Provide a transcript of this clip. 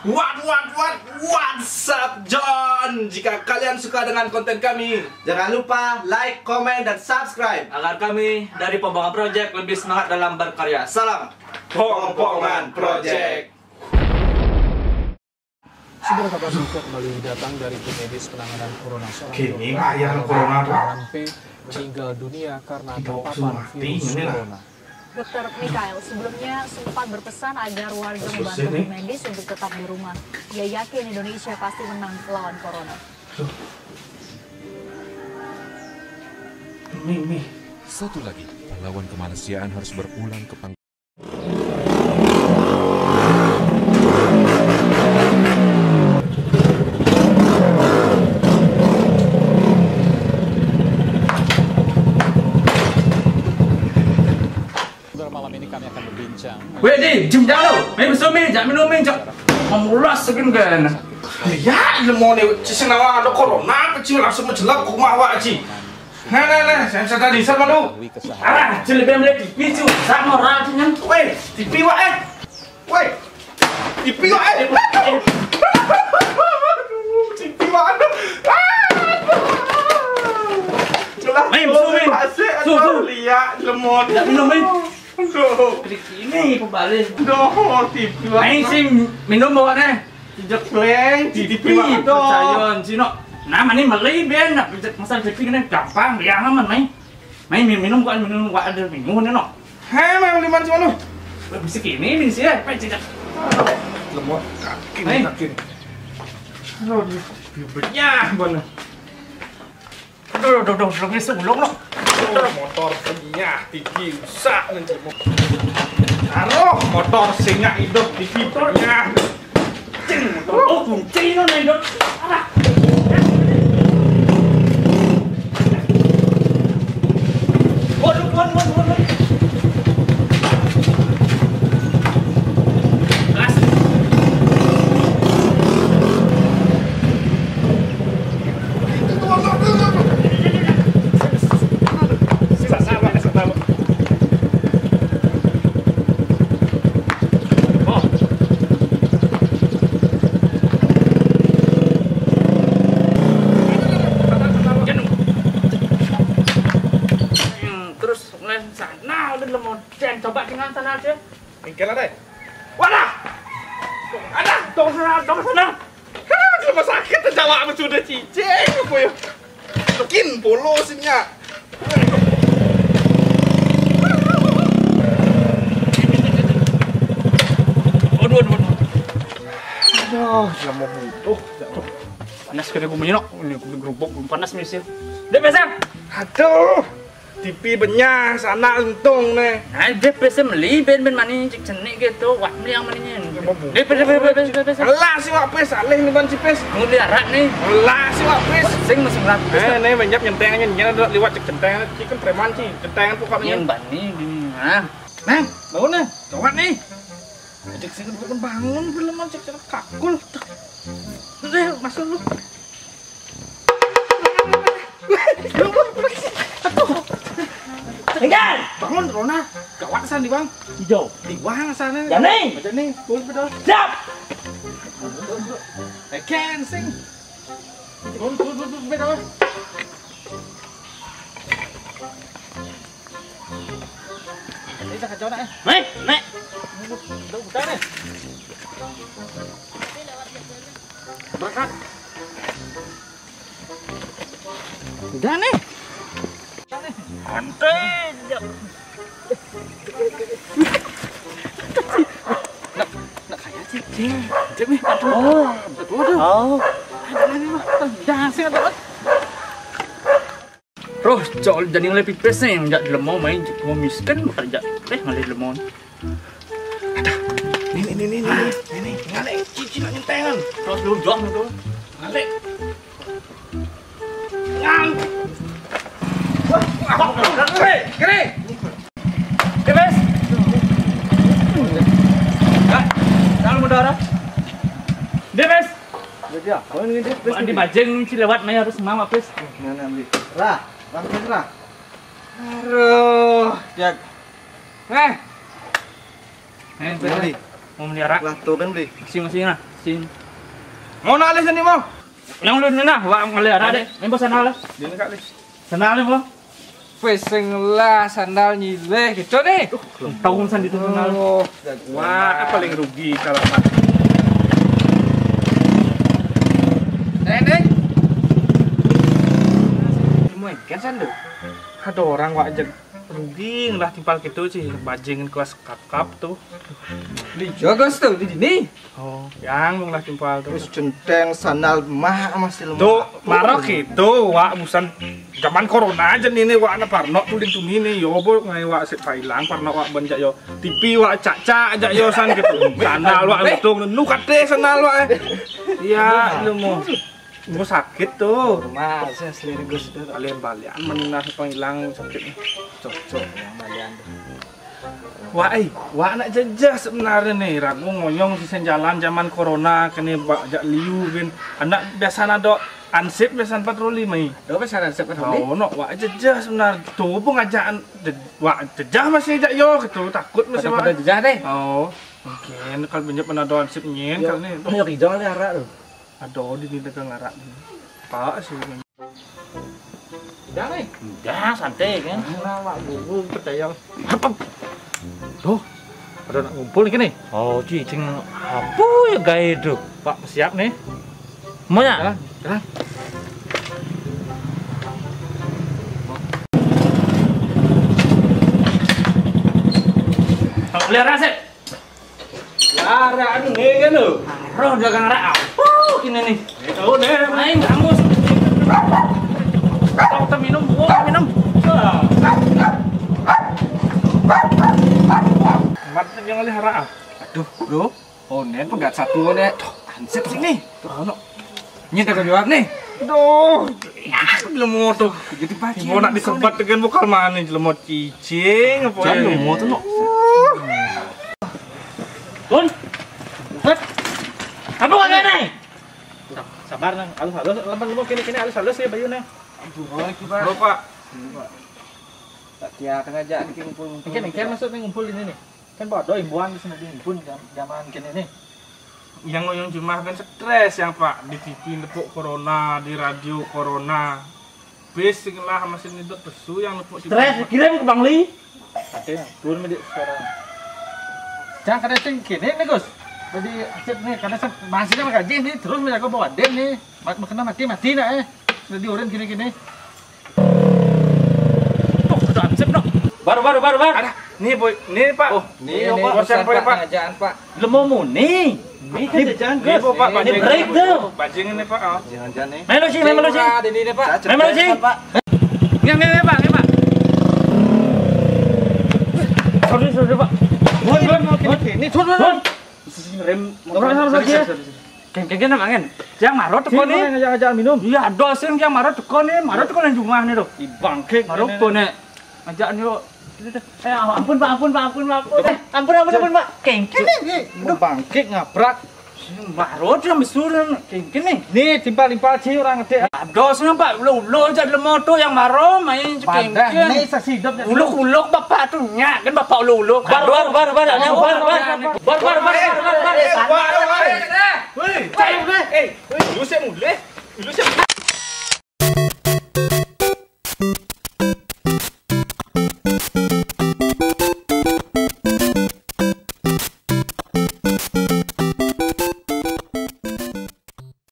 What's up, John? Jika kalian suka dengan konten kami, jangan lupa like, komen, dan subscribe agar kami dari Pembangan Project lebih semangat dalam berkarya. Salam Pembangan Project. Saudara kabar berita kembali datang dari tim medis penanganan corona seorang Kini yang corona P meninggal dunia karena terpapar virus corona. Dr. Mikael sebelumnya sempat berpesan agar warga membantu tim medis untuk tetap di rumah. Ia yakin Indonesia pasti menang melawan corona. Satu lagi, pahlawan kemanusiaan harus berpulang ke panggung. Malam ini kami akan berbincang. Weh di, jom jangan lo. Main bersumi, jangan minum minum. Memulas segan kan. Ya, lemon ni sesenawa ada corona, kecil langsung menjelap ke rumah awak Ci. Nah, saya tadi sama lu. Ah, lebih melihat TV tu. Sama orang dengan. Weh, TV wak Weh, TV wak TV wak Main bersumi. Aduh, lihat lemon. Tak minum main. Aduh, Ini kembali. aduh, TV wak. Main sim minum bawa ni. Tidak kleng, TV wak Percaya Cino. Nama ni Malay ben nak masalah TV ni gampang dia aman main. Main minum kau minum kau ada minum ni no. Hei, main liman cuma lu. Bisa kini min sih, apa tidak. Lemot kaki. Aduh, ribetnya mana? Aduh, lagi seulung no. Motor punya TV rusak nanti. Taruh motor singa hidup TV punya. Oh, kunci no nih dok. Waduh. Sana udah lemon dan coba dengan sana aja. Bengkel ada? Wadah. Ada, dong sana. Rumah sakit terjawab sudah cicing apa ya? Makin polosnya. Aduh. Aduh, sudah mau butuh. Panas kena gue menyinok. Ini gerubuk panas misal. Dia besar. Aduh, TV banyak sana untung nih. Nah, dia biasa beli ben mani cik cenik gitu. Wah, beli yang maninya. Dia biasa. Alah si wak pes, alih nih ban si pes. Mau diarak nih. Alah si wak pes. Sing masih ngelat. Nih banyak nyentengannya, nyala lewat cek centengan, cikan preman sih, centengan pokoknya. Yang bani gini. Nah, Bangun nih, coba nih. Cek sini bukan bangun, belum cek kakul. Udah, masuk lu. tinggal. Bangun, Rona. Gawat sana di bang. Hijau. Di bang sana. Jam nih. Macam nih, betul. Siap. I can sing. Betul. Ini tak kacau nak eh. Nek. Udah buka nih. Berangkat. Udah nih. Santai. Nak kaya sih. Cek nih. Betul. Oh. Jangan sih ada. Roh, jol jadi ngeliat pipes nih, nggak lemon main, mau miskin kerja, ngeliat lemon. Ini, ngalik, cici nak nyentengan. Terus lu jong itu, Ngalik. Kere. pipes. Jangan mudara. Pipes. jadi apa ini dia? Di bajeng sih lewat, main harus mama pipes. Mana beli? Langsung lah. Aduh, jak. Beli. Mau melihara. Lah tuh kan beli. Masing-masing lah. Cing. Mau nak les ni mau. Yang lu nah, wak ngale ada deh. Main sana lah. Dia nak les. Sana lah, Peseng lah sandal nyile gitu nih. tahun san itu sana. Wah, paling rugi kalau nak. Neng. Gimana kan sandu? Ada orang wak aja rugi lah timpal gitu sih bajingan kelas kakap tuh. Di jogos tuh di sini. Oh, yang lah timpal tuh. Terus centeng sandal mah masih lemah. Tuh, marok itu wak busan zaman corona aja nih wak na parno tuh di tumi nih yo bo ngai wak sik pailang parno wak benjak yo TV wak caca aja yo san gitu. Sandal wak untung nu kate sandal wak. Iya, lu mau sakit tuh. Mah, saya selirik gus itu. Kalian balian mengenal panggilang sakit. Cocok yang balian. Wah anak jejak sebenarnya nih, ragu ngoyong sisen jalan zaman corona kene bajak liu bin. Anak biasa nado ansip biasa patroli mai.どうbisa resep kan? Oh no, wah jejak sebenarnya. Tuh pengajaran wah jejak masih jak yo gitu, takut masih Pada wah. jejak deh. Oh, mungkin kalau banyak penado ansip nyen kalau nih. Ayo hijau le arah tuh. Aduh di dagang ngarak. Pak sih. Udah nih. Udah santai kan. Nah, wak guru percaya. Tuh, ada nak ngumpul nih. Oh, cing apa ya gaya itu? Pak siap nih. Mau ya? Jalan. Pelihara sih. Lara aduh nih kan lu. Roh dagang rak. Ini nih. Tahu deh. Main kamu. Kita minum, minum. Mati yang oleh hara. Aduh, bro. Oh, nen pegat satu nih. Ansep sini. Tuh, no. Ini tak jawab nih. Aduh. Belum mau tuh. Jadi pagi. Mau nak disempat dengan bokal mana jelemo cicing apa ya? Belum mau tuh, no. Tun. Set. Apa kau nih? Sabar nang, halus lamban lu kini halus ya bayu nang. Aduh, kibar. Bro Pak. Tak kia ngajak bikin ngumpul-ngumpul. Kan maksud ngumpul ini nih. Kan bodoh imbuan di sini dihimpun zaman kini nih. Yang ngoyong jemaah kan stres yang Pak di TV nepuk corona, di radio corona. Bis lah masih nidot pesu yang nepuk Stres, kirim ke Bang Li. Ada turun medik sekarang. Jangan kada sing kene nih, Gus. Jadi acep nih kada masih sama gaji nih terus menjaga bawa den nih. Makna mati nak Jadi orang kini-kini. Tuh, udah ansep no. Baru. Ada. Nih boy, nih Pak. Oh, Nih, Pak, bosan Pak. ngajaan Pak. Lemu nih. Ini kan jajan Nih Gus. Pak, Ini break tuh. Bajing ini Pak. Oh. Jangan-jangan nih. Melo sih. Ini deh Pak. Memang sih. Pak. Nge, Pak. Sorry, Pak. Ini turun. Rem motor saja. Keng-keng nama kan. Yang marot teko nih. Ngajak-ngajak minum. Iya, dosen yang marot teko nih. Marot teko nang rumah nih tuh. Di bangkek Marot ko nih. Ajak nih yuk. Ampun Pak. Ampun Pak. Keng-keng nih. Mau bangkit ngabrak. Marot yang besar keng-keng nih. Nih timpal-timpal sih orang ngedek. Dosen Pak, ulo jadi motor yang marot main Padah, keng-keng. nih saksi hidup. Uluk bapak tuh nyak kan bapak uluk. Bar. Lu sih mulai.